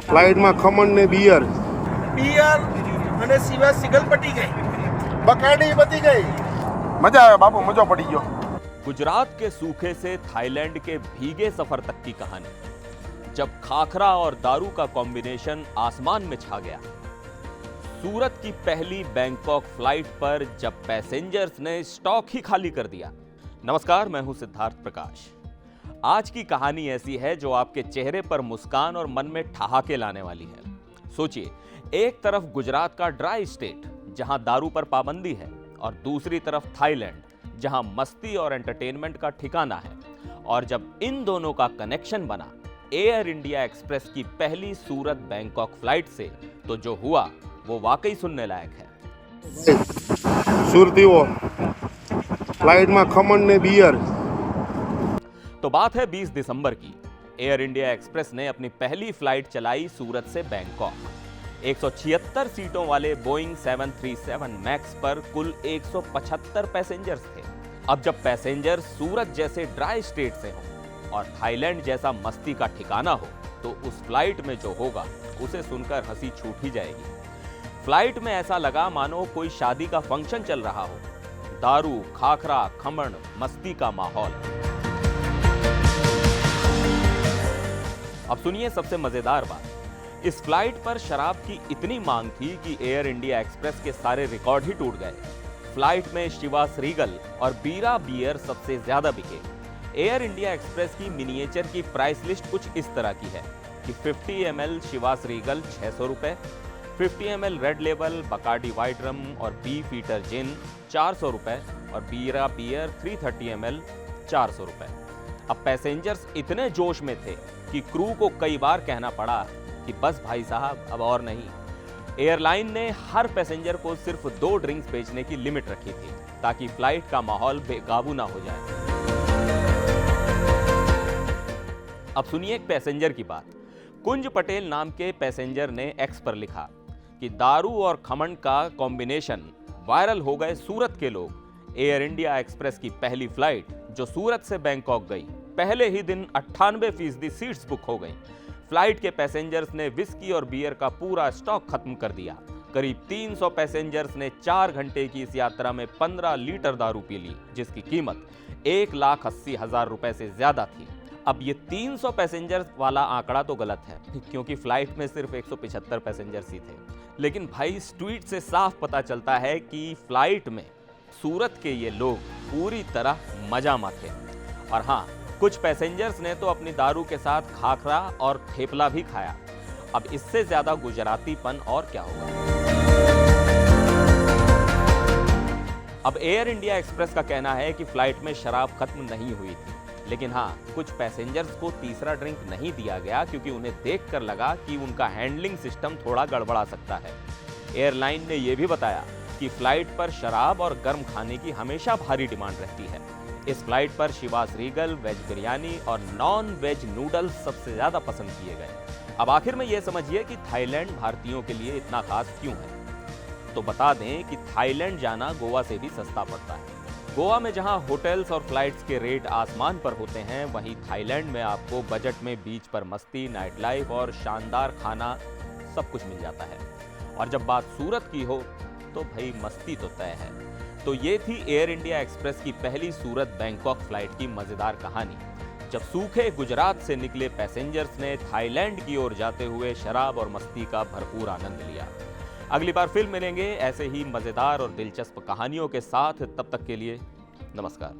ફ્લાઇટમાં ખમણ ને બિયર અને સિવાય સિગલ પટી ગઈ, બકાડી બતી गई। મજા આવે બાપુ, મજો પડી ગયો। गुजरात के सूखे से थाईलैंड के भीगे सफर तक की कहानी, जब खाखरा और दारू का कॉम्बिनेशन आसमान में छा गया। सूरत की पहली बैंकॉक फ्लाइट पर जब पैसेंजर्स ने स्टॉक ही खाली कर दिया। नमस्कार, मैं हूं सिद्धार्थ प्रकाश। आज की कहानी ऐसी है जो आपके चेहरे पर मुस्कान और मन में ठहाके लाने वाली है। सोचिए, एक तरफ गुजरात का ड्राई स्टेट जहां दारू पर पाबंदी है और दूसरी तरफ थाईलैंड जहां मस्ती और एंटरटेनमेंट का ठिकाना है। और जब इन दोनों का कनेक्शन बना एयर इंडिया एक्सप्रेस की पहली सूरत बैंकॉक फ्लाइट से, तो जो हुआ वो वाकई सुनने लायक है। સુરતીઓ ફ્લાઇટમાં ખમણ ને બિયર। तो बात है 20 दिसंबर की। एयर इंडिया एक्सप्रेस ने अपनी पहली फ्लाइट चलाई सूरत से बैंकॉक। 176 सीटों वाले बोइंग 737 मैक्स पर कुल 175 पैसेंजर्स थे। अब जब पैसेंजर सूरत जैसे ड्राई स्टेट से हों और थाईलैंड जैसा मस्ती का ठिकाना हो, तो उस फ्लाइट में जो होगा उसे सुनकर हंसी छूट ही जाएगी। फ्लाइट में ऐसा लगा मानो कोई शादी का फंक्शन चल रहा हो। दारू, खाखरा, खमण, मस्ती का माहौल। अब सुनिए सबसे मजेदार बात, इस फ्लाइट पर शराब की इतनी मांग थी कि एयर इंडिया एक्सप्रेस के सारे रिकॉर्ड ही टूट गए। फ्लाइट में शिवास रीगल और बीरा बियर सबसे ज्यादा बिके। एयर इंडिया एक्सप्रेस की मिनिएचर की प्राइस लिस्ट कुछ इस तरह की है कि 50 ml शिवास रीगल 600 रुपए, 50 ml Red Label Bacardi white rum और बीफ ईटर जिन 400 रुपए और बीरा बियर 330 ml 400 रुपए। अब पैसेंजर्स इतने जोश में थे कि क्रू को कई बार कहना पड़ा कि बस भाई साहब, अब और नहीं। एयरलाइन ने हर पैसेंजर को सिर्फ 2 ड्रिंक्स बेचने की लिमिट रखी थी ताकि फ्लाइट का माहौल बेकाबू ना हो जाए। अब सुनिए एक पैसेंजर की बात। कुंज पटेल नाम के पैसेंजर ने एक्स पर लिखा कि दारू और खमन का कॉम्बिनेशन वायरल हो गए सूरत के लोग। एयर इंडिया एक्सप्रेस की पहली फ्लाइट जो सूरत से बैंकॉक गई, पहले ही दिन 98% सीट्स बुक हो गई। फ्लाइट के पैसेंजर्स ने विस्की और बियर का पूरा स्टॉक खत्म कर दिया। करीब 300 पैसेंजर्स ने 4 घंटे की इस यात्रा में 15 लीटर दारू पी ली, जिसकी कीमत 1,80,000 रुपए से ज्यादा थी। अब ये 300 पैसेंजर्स वाला आंकड़ा तो गलत है, क्योंकि फ्लाइट में सिर्फ 175 पैसेंजर्स ही थे। लेकिन भाई, इस ट्वीट से साफ पता चलता है कि फ्लाइट में सूरत के ये लोग पूरी तरह मजा में थे। और हाँ, कुछ पैसेंजर्स ने तो अपनी दारू के साथ खाखरा और थेपला भी खाया। अब इससे ज्यादा गुजरातीपन और क्या होगा। अब एयर इंडिया एक्सप्रेस का कहना है कि फ्लाइट में शराब खत्म नहीं हुई थी, लेकिन हाँ, कुछ पैसेंजर्स को तीसरा ड्रिंक नहीं दिया गया क्योंकि उन्हें देखकर लगा कि उनका हैंडलिंग सिस्टम थोड़ा गड़बड़ा सकता है। एयरलाइन ने यह भी बताया कि फ्लाइट पर शराब और गर्म खाने की हमेशा भारी डिमांड रहती है। इस फ्लाइट पर शिवास रीगल, वेज बिरयानी और नॉन वेज नूडल्स सबसे ज्यादा पसंद किए गए। अब आखिर में यह समझिए कि थाईलैंड भारतीयों के लिए इतना खास क्यों है। तो बता दें कि थाईलैंड जाना गोवा से भी सस्ता पड़ता है। गोवा में जहां होटल्स और फ्लाइट्स के रेट आसमान पर होते हैं, वहीं थाईलैंड में आपको बजट में बीच पर मस्ती, नाइट लाइफ और शानदार खाना सब कुछ मिल जाता है। और जब बात सूरत की हो तो भाई मस्ती तो तय है। तो ये थी एयर इंडिया एक्सप्रेस की पहली सूरत बैंकॉक फ्लाइट की मजेदार कहानी, जब सूखे गुजरात से निकले पैसेंजर्स ने थाईलैंड की ओर जाते हुए शराब और मस्ती का भरपूर आनंद लिया। अगली बार फिर मिलेंगे ऐसे ही मजेदार और दिलचस्प कहानियों के साथ। तब तक के लिए नमस्कार।